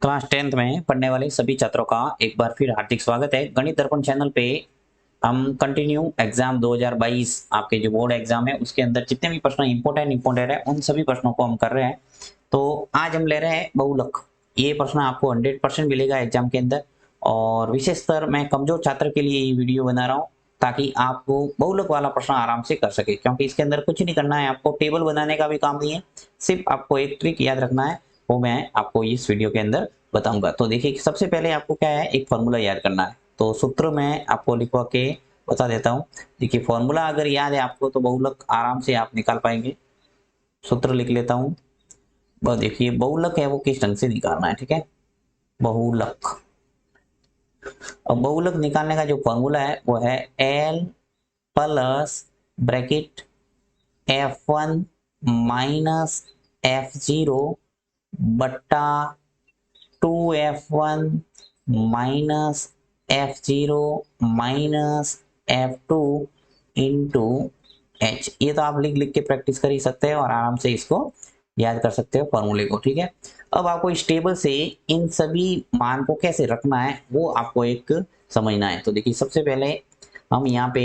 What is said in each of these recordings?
Class 10th में पढ़ने वाले सभी छात्रों का एक बार फिर हार्दिक स्वागत है। गणित दर्पण चैनल पे हम कंटिन्यू एग्जाम 2022 आपके जो बोर्ड एग्जाम है उसके अंदर जितने भी प्रश्न इंपोर्टेंट है उन सभी प्रश्नों को हम कर रहे हैं। तो आज हम ले रहे हैं बहुलक। ये प्रश्न आपको 100% मिलेगा एग्जाम के अंदर और विशेषकर मैं कमजोर छात्र के लिए ये वीडियो बना रहा हूँ ताकि आप बहुलक वाला प्रश्न आराम से कर सके, क्योंकि इसके अंदर कुछ नहीं करना है, आपको टेबल बनाने का भी काम नहीं है, सिर्फ आपको एक ट्रिक याद रखना है, वो मैं आपको इस वीडियो के अंदर बताऊंगा। तो देखिए, सबसे पहले आपको क्या है, एक फॉर्मूला याद करना है। तो सूत्र मैं आपको लिखवा के बता देता हूँ। देखिए, फॉर्मूला अगर याद है आपको तो बहुलक आराम से आप निकाल पाएंगे। सूत्र लिख लेता हूँ। बस देखिए, बहुलक है वो किस ढंग से निकालना है, ठीक है। बहुलक, अब बहुलक निकालने का जो फॉर्मूला है वो है L plus bracket F1 minus F0 बट्टा 2F1 minus F0 minus F2 into H। ये तो आप लिख लिख के प्रैक्टिस कर ही सकते हैं और आराम से इसको याद कर सकते हो फॉर्मूले को, ठीक है। अब आपको इस टेबल से इन सभी मान को कैसे रखना है वो आपको एक समझना है। तो देखिए, सबसे पहले हम यहाँ पे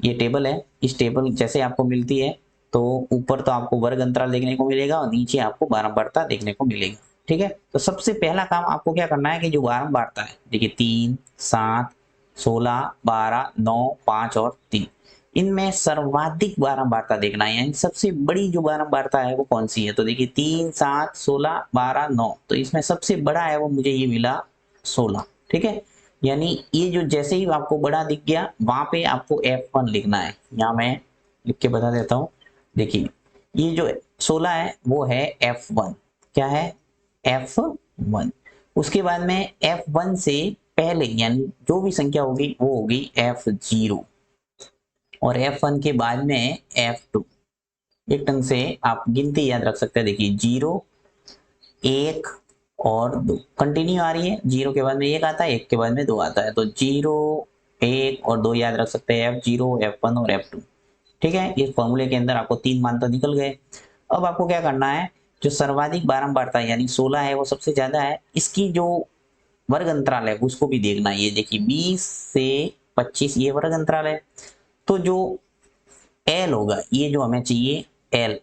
ये टेबल है, इस टेबल जैसे आपको मिलती है तो ऊपर तो आपको वर्ग अंतराल देखने को मिलेगा और नीचे आपको बारंबारता देखने को मिलेगी, ठीक है। तो सबसे पहला काम आपको क्या करना है कि जो बारंबारता है, देखिए 3, 7, 16, 12, 9, 5 और 3, इनमें सर्वाधिक बारंबारता देखना है, यानी सबसे बड़ी जो बारंबारता है वो कौन सी है। तो देखिए 3, 7, 16, 12, 9, तो इसमें सबसे बड़ा है वो मुझे ये मिला 16, ठीक है। यानी ये जो जैसे ही आपको बड़ा दिख गया वहां पे आपको F1 लिखना है। यहाँ मैं लिख के बता देता हूँ। देखिए, ये जो 16 है वो है F1। क्या है? F1। उसके बाद में F1 से पहले यानी जो भी संख्या होगी वो होगी F0 और F1 के बाद में F2। एक ढंग से आप गिनती याद रख सकते हैं। देखिए 0, 1 और 2 कंटिन्यू आ रही है। 0 के बाद में 1 आता है, 1 के बाद में 2 आता है, तो 0, 1 और 2 याद रख सकते हैं, F0, F1 और F2, ठीक है। इस फॉर्मूले के अंदर आपको 3 मान तो निकल गए। अब आपको क्या करना है, जो सर्वाधिक बारंबारता यानी 16 है वो सबसे ज्यादा है, इसकी जो वर्ग अंतराल है उसको भी देखना है। ये देखिए 20 से 25 ये वर्ग अंतराल है, तो जो एल होगा ये जो हमें चाहिए एल,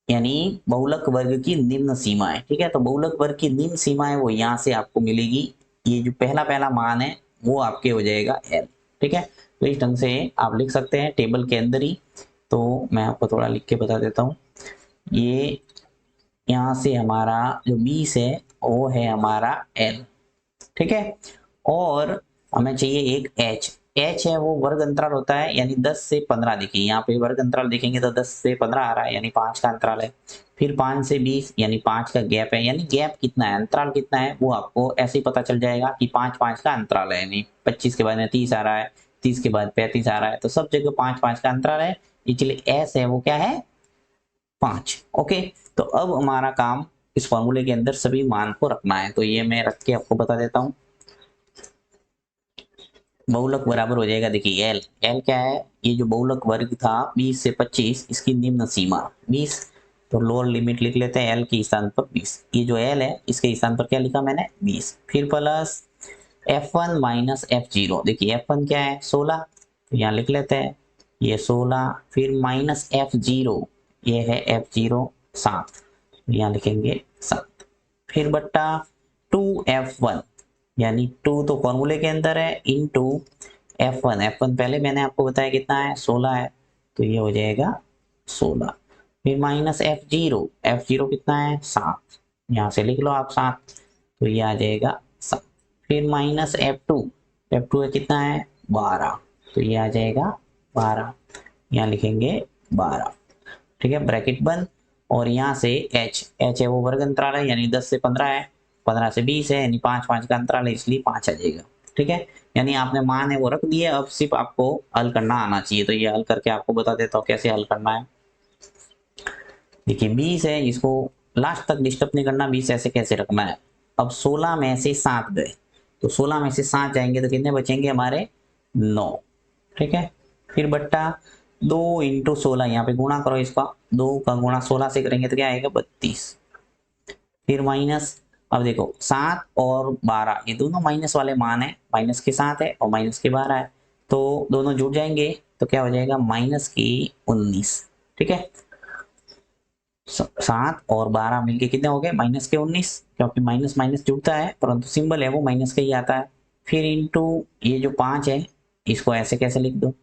यानी बहुलक वर्ग की निम्न सीमा है, ठीक है। तो बहुलक वर्ग की निम्न सीमा है वो यहाँ से आपको मिलेगी। ये जो पहला पहला मान है वो आपके हो जाएगा एल, ठीक है। तो इस ढंग से आप लिख सकते हैं टेबल के अंदर ही। तो मैं आपको थोड़ा लिख के बता देता हूँ। ये यहाँ से हमारा जो 20 है वो है हमारा एल, ठीक है। और हमें चाहिए एक एच। एच है वो वर्ग अंतराल होता है, यानी 10 से 15। देखिए यहाँ पे वर्ग अंतराल देखेंगे तो 10 से 15 आ रहा है, यानी 5 का अंतराल है। फिर 5 से 20 यानी 5 का गैप है, यानी गैप कितना है, अंतराल कितना है वो आपको ऐसे ही पता चल जाएगा कि 5 5 का अंतराल है। यानी 25 के बाद में 30 आ रहा है, 30 के बाद 35 आ रहा है, तो सब जगह 5 5 का अंतराल है। इसलिए एस है वो क्या है, 5। ओके, तो अब हमारा काम इस फॉर्मूले के अंदर सभी मान को रखना है। तो ये मैं रख के आपको बता देता हूँ। बहुलक बराबर हो जाएगा, देखिए एल, एल क्या है, ये जो बहुलक वर्ग था 20 से 25 इसकी निम्न सीमा 20, तो लोअर लिमिट लिख लेते हैं एल के स्थान पर 20। ये जो एल है इसके स्थान पर क्या लिखा मैंने 20, फिर प्लस F1 माइनस F0। देखिए F1 क्या है 16, तो यहाँ लिख लेते हैं ये 16, फिर माइनस F0, ये है F0 7, यहाँ लिखेंगे 7, फिर बट्टा 2F1 यानी 2 तो फॉर्मूले के अंदर है इनटू F1। F1 पहले मैंने आपको बताया कितना है 16 है, तो ये हो जाएगा 16, फिर माइनस F0, F0 कितना है 7, यहाँ से लिख लो आप 7, तो ये आ जाएगा 7, फिर माइनस F2, F2 है कितना है 12, तो ये आ जाएगा 12, यहाँ लिखेंगे 12, ठीक है, ब्रैकेट बंद। और यहाँ से h, h है वो वर्ग अंतराल है, यानी 10 से 15 है, 15 से 20 है, यानी 5 5 का अंतराल है, इसलिए 5 आ जाएगा, ठीक है। यानी आपने मान है वो रख दिए, अब सिर्फ आपको हल करना आना चाहिए। तो ये हल करके आपको बता देता हूँ कैसे हल करना है। देखिए 20 है, इसको लास्ट तक डिस्टर्ब नहीं करना, 20 ऐसे कैसे रखना है। अब 16 में से 7 गए, तो 16 में से 7 जाएंगे तो कितने बचेंगे हमारे 9, ठीक है। फिर बट्टा 2 इंटू 16, यहाँ पे गुणा करो इसका, 2 का गुणा 16 से करेंगे तो क्या आएगा 32, फिर माइनस अब देखो 7 और 12 ये दोनों माइनस वाले मान है, माइनस के 7 है और माइनस के 12 है, तो दोनों जुड़ जाएंगे तो क्या हो जाएगा माइनस की 19। ठीक है, 7 और 12 मिलके कितने हो गए माइनस के 19, क्योंकि माइनस माइनस जुड़ता है परंतु सिंबल है वो माइनस का ही आता है। फिर इंटू ये जो 5 है इसको ऐसे कैसे लिख दो,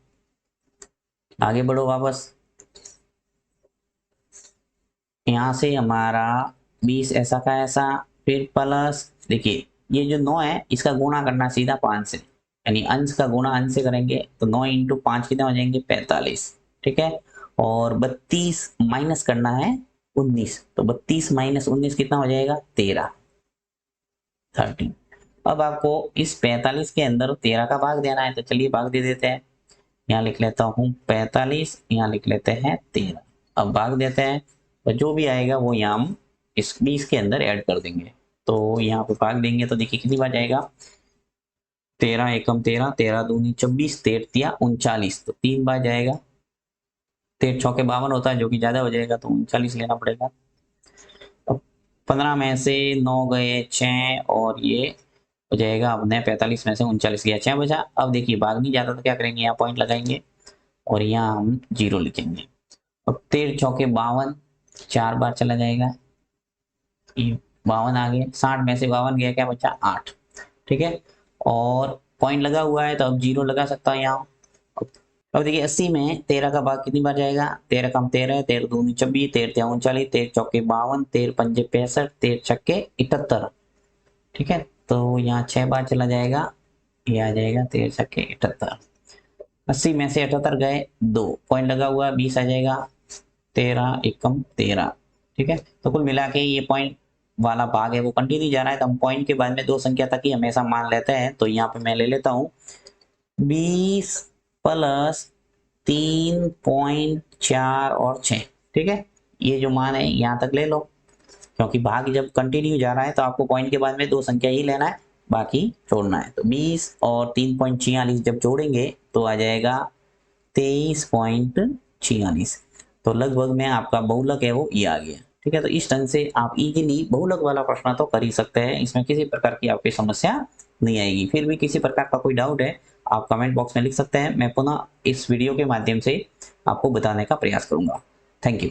आगे बढ़ो वापस, यहाँ से हमारा 20 ऐसा का ऐसा, फिर प्लस देखिए ये जो 9 है इसका गुणा करना सीधा 5 से, यानी अंश का गुणा अंश से करेंगे तो 9 इंटू 5 कितने हो जाएंगे 45। ठीक है, और 32 माइनस करना है 19, तो 32 माइनस 19 कितना हो जाएगा 13, 13। अब आपको इस 45 के अंदर 13 का भाग देना है, तो चलिए भाग दे देते हैं। यहाँ लिख लेता हूँ 45, यहाँ लिख लेते हैं 13। अब भाग देते हैं तो जो भी आएगा वो यहाँ हम इस 20 के अंदर ऐड कर देंगे। तो यहाँ पे भाग देंगे तो देखिए कितनी बार जाएगा, 13 एकम 13, 13 दूनी 24, 13 39, तो 3 बार जाएगा। 13 चौके 52 होता है जो कि ज्यादा हो जाएगा तो 39 लेना पड़ेगा। अब 15 में से 9 गए 6 और ये हो जाएगा अपने 45 में से 39 गया 6 बचा। अब देखिए भाग नहीं जाता तो क्या करेंगे, यहाँ पॉइंट लगाएंगे और यहाँ हम 0 लिखेंगे। अब 13 चौके 52, 4 बार चला जाएगा, ये 52 आ गए, 60 में से 52 गया क्या बचा 8। ठीक है, और पॉइंट लगा हुआ है तो अब 0 लगा सकता है यहाँ। अब देखिए 80 में 13 का भाग कितनी बार जाएगा, 13 कम 13 है, 13 दूनी 26, 13 39, 13 चौके 52, 13 पंजे 65, 13 छक्के 78। ठीक है, तो यहाँ 6 बार चला जाएगा, ये आ जाएगा 13 छक्के 78। 80 में से 78 गए, 2 पॉइंट लगा हुआ 20 आ जाएगा, 13 एकम 13। ठीक है, तो कुल मिला के ये पॉइंट वाला भाग है वो कंटिन्यू जा रहा है, तो हम पॉइंट के बाद में 2 संख्या तक ही हमेशा मान लेते हैं। तो यहाँ पे मैं ले लेता हूँ 20 प्लस 3.4 और 6। ठीक है, ये जो मान है यहाँ तक ले लो, क्योंकि भाग जब कंटिन्यू जा रहा है तो आपको पॉइंट के बाद में 2 संख्या ही लेना है, बाकी छोड़ना है। तो 20 और 3.46 जब जोड़ेंगे तो आ जाएगा 23.46। तो लगभग में आपका बहुलक है वो ये आ गया। ठीक है, तो इस ढंग से आप इजीली बहुलक वाला प्रश्न तो कर ही सकते हैं, इसमें किसी प्रकार की आपकी समस्या नहीं आएगी। फिर भी किसी प्रकार का कोई डाउट है आप कमेंट बॉक्स में लिख सकते हैं, मैं पुनः इस वीडियो के माध्यम से आपको बताने का प्रयास करूंगा। Thank you.